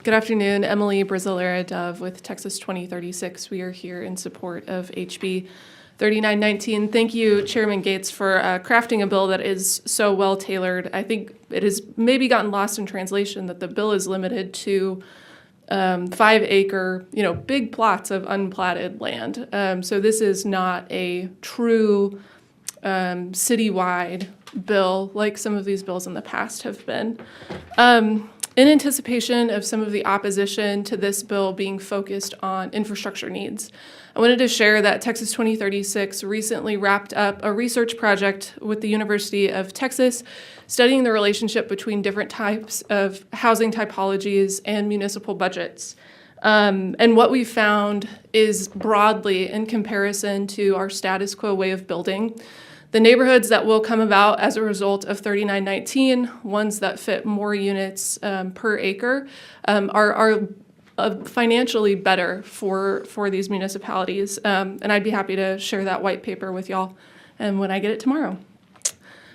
Good afternoon, Emily Brizzolara Dove with Texas 2036. We are here in support of HB 3919. Thank you, Chairman Gates, for crafting a bill that is so well tailored. I think it has maybe gotten lost in translation that the bill is limited to 5-acre, big plots of unplatted land. So this is not a true citywide bill like some of these bills in the past have been. In anticipation of some of the opposition to this bill being focused on infrastructure needs, I wanted to share that Texas 2036 recently wrapped up a research project with the University of Texas studying the relationship between different types of housing typologies and municipal budgets. And what we found is broadly, in comparison to our status quo way of building, the neighborhoods that will come about as a result of 3919, ones that fit more units per acre, are financially better for these municipalities. And I'd be happy to share that white paper with y'all when I get it tomorrow.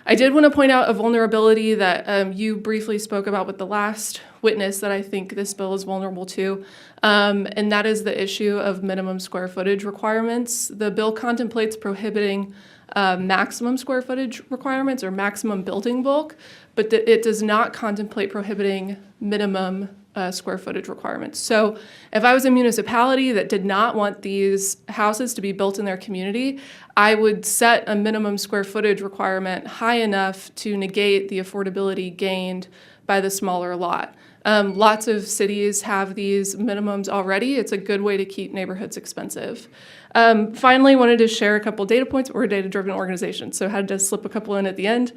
I did want to point out a vulnerability that you briefly spoke about with the last witness that I think this bill is vulnerable to, and that is the issue of minimum square footage requirements. The bill contemplates prohibiting maximum square footage requirements or maximum building bulk, but it does not contemplate prohibiting minimum square footage requirements. So if I was a municipality that did not want these houses to be built in their community, I would set a minimum square footage requirement high enough to negate the affordability gained by the smaller lot. Lots of cities have these minimums already. It's a good way to keep neighborhoods expensive. Finally, wanted to share a couple data points. We're a data-driven organization, so had to slip a couple in at the end.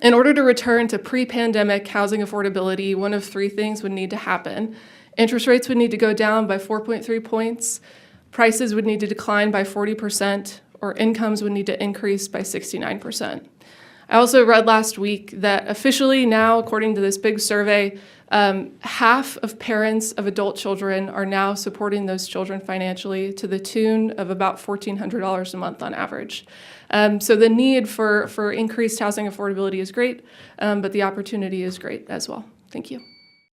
In order to return to pre-pandemic housing affordability, one of three things would need to happen. Interest rates would need to go down by 4.3 points, prices would need to decline by 40%, or incomes would need to increase by 69%. I also read last week that officially now, according to this big survey, half of parents of adult children are now supporting those children financially to the tune of about $1,400 a month on average. So the need for increased housing affordability is great, but the opportunity is great as well. Thank you.